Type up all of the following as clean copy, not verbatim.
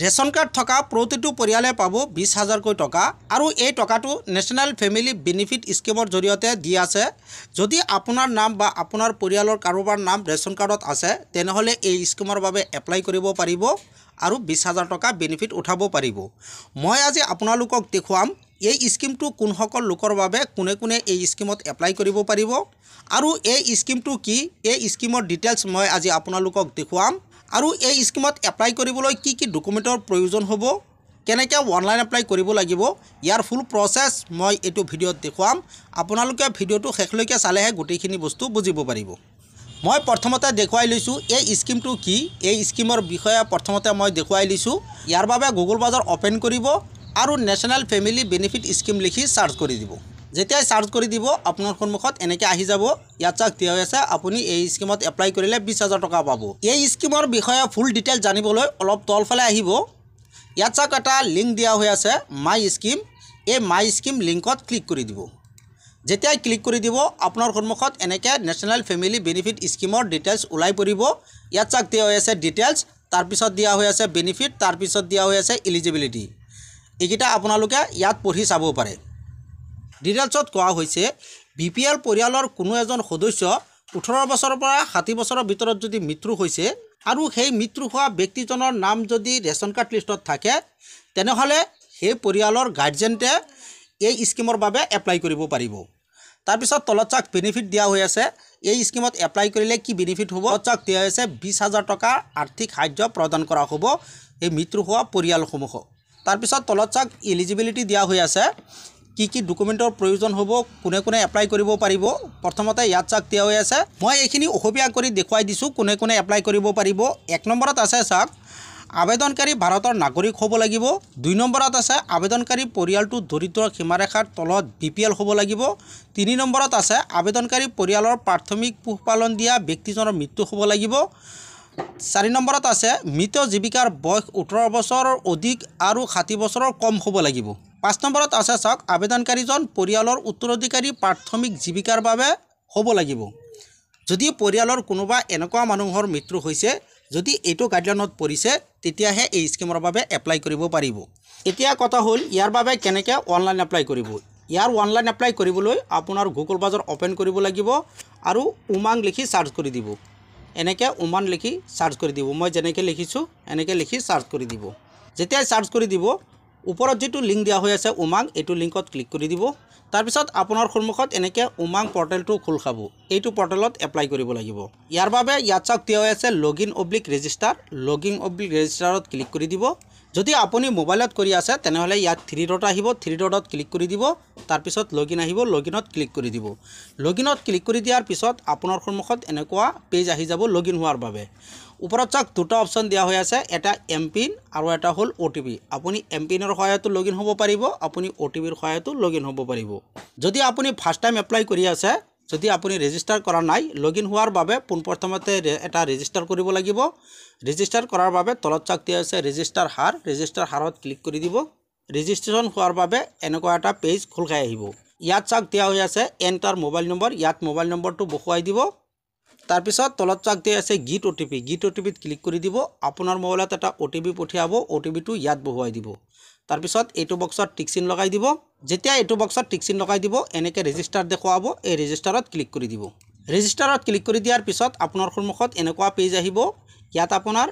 Ration card থকা প্ৰতিটো পৰিয়ালে পাব 20,000কৈ টকা আৰু এই টকাটো নেশ্যনেল ফেমিলি বেনিফিট স্কিমৰ জৰিয়তে দি আছে। যদি আপোনাৰ নাম বা আপোনাৰ পৰিয়ালৰ কাৰোবাৰ নাম ৰেচন কাৰ্ডত আছে তেনেহ'লে এই স্কিমৰ বাবে এপ্লাই কৰিব পাৰিব আৰু 20,000 টকা বেনিফিট উঠাব পাৰিব। মই আজি আপোনালোকক দেখুৱাম এই স্কিমটো কোনসকল লোকৰ বাবে কোনে কোনে এই স্কিমত এপ্লাই কৰিব পাৰিব আৰু এই স্কিমটো কি এই স্কিমৰ ডিটেইলছ মই আজি আপোনালোকক দেখুৱাম আৰু এই স্কিমত এপ্লাই কৰিবলৈ কি কি ডকুমেণ্টৰ প্ৰয়োজন হ'ব কেনেকৈ অনলাইন এপ্লাই কৰিব লাগিব ইয়াৰ ফুল প্ৰচেছ মই এইটো ভিডিঅ'ত দেখুৱাম। আপোনালোকে ভিডিঅ'টো শেষলৈকে চালেহে গোটেইখিনি বস্তু বুজিব পাৰিব। মই প্ৰথমতে দেখুৱাই লৈছোঁ এই স্কিমটো কি এই স্কিমৰ বিষয়ে প্ৰথমতে মই দেখুৱাই লৈছোঁ। ইয়াৰ বাবে গুগল ব্ৰাউজাৰ অ'পেন কৰিব আৰু নেশ্যনেল ফেমিলি বেনিফিট স্কিম লিখি চাৰ্চ কৰি দিব। যেতিয়াই চাৰ্চ কৰি দিব আপোনাৰ সন্মুখত এনেকৈ আহি যাব। ইয়াত চাওক দিয়া হৈ আছে আপুনি এই স্কিমত এপ্লাই কৰিলে 20,000 টকা পাব। এই স্কিমৰ বিষয়ে ফুল ডিটেইল জানিবলৈ অলপ তলফালে আহিব। ইয়াত চাওক এটা লিংক দিয়া হৈ আছে মাই স্কিম। এই মাই স্কিম লিংকত ক্লিক কৰি দিব। যেতিয়াই ক্লিক কৰি দিব আপোনাৰ সন্মুখত এনেকৈ নেশ্যনেল ফেমিলি বেনিফিট স্কিমৰ ডিটেইলছ ওলাই পৰিব। ইয়াত চাওক দিয়া হৈ আছে ডিটেইলছ, তাৰপিছত দিয়া হৈ আছে বেনিফিট, তাৰপিছত দিয়া হৈ আছে এলিজিবিলিটি। এইকেইটা আপোনালোকে ইয়াত পঢ়ি চাব পাৰে। ডিটেইলছত কোৱা হৈছে BPL পৰিয়ালৰ কোনো এজন সদস্য 18 বছৰৰ পৰা 60 বছৰৰ ভিতৰত যদি মৃত্যু হৈছে আৰু সেই মৃত্যু হোৱা ব্যক্তিজনৰ নাম যদি ৰেচন কাৰ্ড লিষ্টত থাকে তেনেহ'লে সেই পৰিয়ালৰ গাৰ্জেণ্টে এই স্কিমৰ বাবে এপ্লাই কৰিব পাৰিব। তাৰপিছত তলত চাওক বেনিফিট দিয়া হৈ আছে। এই স্কিমত এপ্লাই কৰিলে কি বেনিফিট হ'ব চাওক দিয়া হৈছে 20,000 টকাৰ আৰ্থিক সাহায্য প্ৰদান কৰা হ'ব এই মৃত্যু হোৱা পৰিয়ালসমূহক। তাৰপিছত তলত চাওক এলিজিবিলিটি দিয়া হৈ আছে কি কি ডকুমেণ্টৰ প্ৰয়োজন হ'ব কোনে কোনে এপ্লাই কৰিব পাৰিব। প্ৰথমতে ইয়াত চাওক দিয়া হৈ আছে মই এইখিনি অসমীয়া কৰি দেখুৱাই দিছোঁ কোনে কোনে এপ্লাই কৰিব পাৰিব। 1 নম্বৰত আছে চাওক আবেদনকাৰী ভাৰতৰ নাগৰিক হ'ব লাগিব। 2 নম্বৰত আছে আবেদনকাৰী পৰিয়ালটো দৰিদ্ৰ সীমাৰেখাৰ তলত BPL হ'ব লাগিব। 3 নম্বৰত আছে আবেদনকাৰী পৰিয়ালৰ প্ৰাথমিক পোহপালন দিয়া ব্যক্তিজনৰ মৃত্যু হ'ব লাগিব। 4 নম্বৰত আছে মৃত জীৱিকাৰ বয়স 18 বছৰৰ অধিক আৰু 60 বছৰৰ কম হ'ব লাগিব। 5 নম্বৰত আছে চাওক আবেদনকাৰীজন পৰিয়ালৰ উত্তৰাধিকাৰী প্ৰাথমিক জীৱিকাৰ বাবে হ'ব লাগিব। যদি পৰিয়ালৰ কোনোবা এনেকুৱা মানুহৰ মৃত্যু হৈছে যদি এইটো গাইডলাইনত পৰিছে তেতিয়াহে এই স্কিমৰ বাবে এপ্লাই কৰিব পাৰিব। এতিয়া কথা হ'ল ইয়াৰ বাবে কেনেকৈ অনলাইন এপ্লাই কৰিব। ইয়াৰ অনলাইন এপ্লাই কৰিবলৈ আপোনাৰ গুগল ব্ৰাউজাৰ অ'পেন কৰিব লাগিব আৰু উমাং লিখি চাৰ্চ কৰি দিব। এনেকৈ উমাং লিখি চাৰ্চ কৰি দিব। মই যেনেকৈ লিখিছোঁ এনেকৈ লিখি চাৰ্চ কৰি দিব। যেতিয়াই চাৰ্চ কৰি দিব ওপৰত যিটো লিংক দিয়া হৈ আছে উমাং এইটো লিংকত ক্লিক কৰি দিব। তাৰপিছত আপোনাৰ সন্মুখত এনেকৈ উমাং পৰ্টেলটো খোল খাব। এইটো পৰ্টেলত এপ্লাই কৰিব লাগিব। ইয়াৰ বাবে ইয়াত চাওক দিয়া হৈ আছে লগিন/ৰেজিষ্টাৰ। লগিন/ৰেজিষ্টাৰত ক্লিক কৰি দিব। যদি আপুনি মোবাইলত কৰি আছে তেনেহ'লে ইয়াত 3 ডট আহিব। 3 ডটত ক্লিক কৰি দিব। তাৰপিছত লগিন আহিব। লগিনত ক্লিক কৰি দিব। লগিনত ক্লিক কৰি দিয়াৰ পিছত আপোনাৰ সন্মুখত এনেকুৱা পেজ আহি যাব লগিন হোৱাৰ বাবে। ওপৰত চাওক দুটা অপশ্যন দিয়া হৈ আছে এটা এমপিন আৰু এটা হ'ল OTP। আপুনি এমপিনৰ সহায়তো লগিন হ'ব পাৰিব, আপুনি OTPৰ সহায়তো লগিন হ'ব পাৰিব। যদি আপুনি ফাৰ্ষ্ট টাইম এপ্লাই কৰি আছে যদি আপুনি ৰেজিষ্টাৰ কৰা নাই লগিন হোৱাৰ বাবে পোনপ্ৰথমতে এটা ৰেজিষ্টাৰ কৰিব লাগিব। ৰেজিষ্টাৰ কৰাৰ বাবে তলত চাওক দিয়া আছে ৰেজিষ্টাৰ হাৰ। ৰেজিষ্টাৰ হাৰত ক্লিক কৰি দিব। ৰেজিষ্ট্ৰেশ্যন হোৱাৰ বাবে এনেকুৱা এটা পেজ খোল খাই আহিব। ইয়াত চাওক দিয়া হৈ আছে এণ্টাৰ মোবাইল নম্বৰ। ইয়াত মোবাইল নম্বৰটো বহুৱাই দিব। তাৰপিছত তলত চাওক দিয়া আছে গেট OTP। গেট OTPত ক্লিক কৰি দিব। আপোনাৰ মোবাইলত এটা OTP পঠিয়াব। OTPটো ইয়াত বহুৱাই দিব। তাৰপিছত এইটো বক্সত টিক চিন লগাই দিব। যেতিয়া এইটো বক্সত টিক চিন লগাই দিব এনেকৈ ৰেজিষ্টাৰ দেখুৱাব। এই ৰেজিষ্টাৰত ক্লিক কৰি দিব। ৰেজিষ্টাৰত ক্লিক কৰি দিয়াৰ পিছত আপোনাৰ সন্মুখত এনেকুৱা পেজ আহিব। ইয়াত আপোনাৰ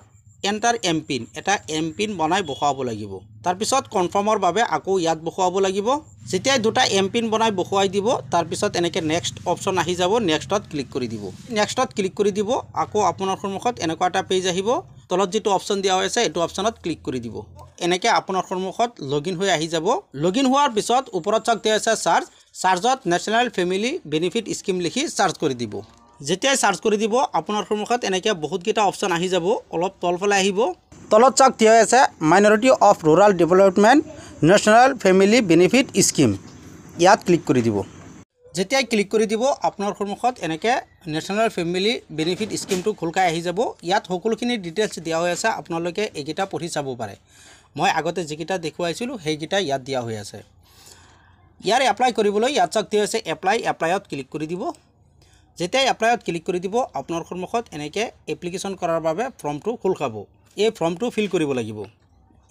এণ্টাৰ এমপিন এটা এমপিন বনাই বহুৱাব লাগিব। তাৰপিছত কনফাৰ্মৰ বাবে আকৌ ইয়াত বহুৱাব লাগিব। যেতিয়াই দুটা এমপিন বনাই বহুৱাই দিব তাৰপিছত এনেকৈ নেক্সট অপশ্যন আহি যাব। নেক্সটত ক্লিক কৰি দিব। নেক্সটত ক্লিক কৰি দিব আকৌ আপোনাৰ সন্মুখত এনেকুৱা এটা পেজ আহিব। তলত যিটো অপশ্যন দিয়া হৈ আছে এইটো অপশ্যনত ক্লিক কৰি দিব। এনেকৈ আপোনাৰ সন্মুখত লগিন হৈ আহি যাব। লগিন হোৱাৰ পিছত ওপৰত চাওক দিয়া আছে চাৰ্জ। চাৰ্জত নেশ্যনেল ফেমিলি বেনিফিট স্কিম লিখি চাৰ্চ কৰি দিব। যেতিয়াই চাৰ্চ কৰি দিব আপোনাৰ সন্মুখত এনেকৈ বহুতকেইটা অপশ্যন আহি যাব। অলপ তলফালে আহিব। তলত চাওক দিয়া আছে minority of rural development national family benefit scheme. ইয়াত ক্লিক কৰি দিব। যেতিয়াই ক্লিক কৰি দিব আপোনাৰ সন্মুখত এনেকৈ নেশ্যনেল ফেমিলি বেনিফিট স্কিমটো খোল খাই আহি যাব। ইয়াত সকলোখিনি ডিটেইলছ দিয়া হৈ আছে। আপোনালোকে এইকেইটা পঢ়ি চাব পাৰে। মই আগতে যিকেইটা দেখুৱাইছিলোঁ সেইকেইটা ইয়াত দিয়া হৈ আছে। ইয়াৰ এপ্লাই কৰিবলৈ ইয়াত চাওক দিয়া আছে এপ্লাইত ক্লিক কৰি দিব। যেতিয়াই এপ্লাইত ক্লিক কৰি দিব আপোনাৰ সন্মুখত এনেকৈ এপ্লিকেশ্যন কৰাৰ বাবে ফৰ্মটো খোল খাব। এই ফৰ্মটো ফিল কৰিব লাগিব।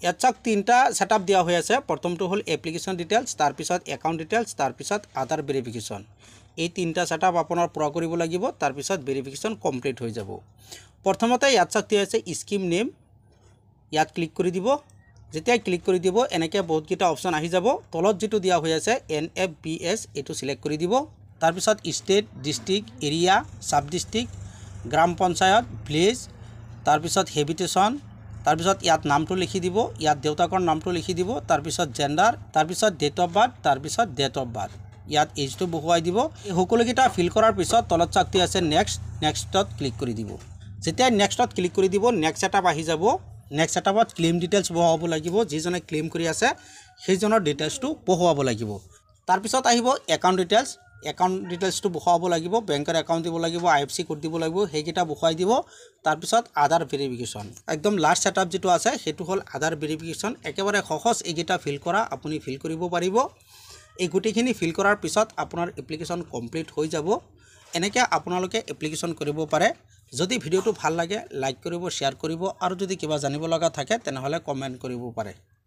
ইয়াত চাওক তিনিটা সেটআপ দিয়া হৈ আছে প্ৰথমটো হ'ল এপ্লিকেশ্যন ডিটেইলছ তাৰপিছত একাউণ্ট ডিটেইলছ তাৰপিছত আধাৰ ভেৰিফিকেশ্যন এই তিনিটা সেটআপ আপোনাৰ পুৰা কৰিব লাগিব তাৰপিছত ভেৰিফিকেশ্যন কমপ্লিট হৈ যাব প্ৰথমতে ইয়াত চাওক দিয়া আছে স্কিম নেম ইয়াত ক্লিক কৰি দিব যেতিয়া ক্লিক কৰি দিব এনেকৈ বহুত কিটা অপচন আহি যাব তলত যেটো দিয়া হৈ আছে NFBS এটো সিলেক্ট কৰি দিব তাৰপিছত state district area sub district গ্ৰাম পঞ্চায়ত ভিলেজ তাৰপিছত হেবিটেশন তাৰপিছত ইয়াত নামটো লিখি দিব ইয়াত দেউতাকৰ নামটো লিখি দিব তাৰপিছত জেন্ডাৰ তাৰপিছত ডেট অফ বাৰ্থ তাৰপিছত ডেট অফ বাৰ্থ ইয়াত এজটো বহুৱাই দিব এই সকলোকিটা ফিল কৰাৰ পিছত তলত চাকতি আছে নেক্সটত ক্লিক কৰি দিব যেতিয়া নেক্সটত ক্লিক কৰি দিব নেক্সট সেটআপ আহি যাব নেক্সট সেটআপত ক্লেম ডিটেইলছ বহুৱাব লাগিব যিজনে ক্লেম কৰি আছে সেইজনৰ ডিটেইলছটো বহুৱাব লাগিব তাৰপিছত আহিব একাউণ্ট ডিটেইলছটো বহুৱাব লাগিব বেংকৰ একাউণ্ট দিব লাগিব IFSC কোড দিব লাগিব সেইকিটা বহুৱাই দিব তাৰপিছত আধাৰ ভেৰিফিকেশ্যন একদম লাষ্ট সেটআপ যেটো আছে সেইটো হ'ল আধাৰ ভেৰিফিকেশ্যন একেবাৰে সহজ এইকিটা ফিল কৰা আপুনি ফিল কৰিব পাৰিব এই গুটিখিনি ফিল কৰাৰ পিছত আপোনাৰ এপ্লিকেশ্যন কমপ্লিট হৈ যাব এনেকৈ আপোনালোকে এপ্লিকেশ্যন কৰিব পাৰে যদি ভিডিওটো ভাল লাগে লাইক কৰিব শেয়াৰ কৰিব আৰু যদি কিবা জানিব লগা থাকে তেনেহলে কমেন্ট কৰিব পাৰে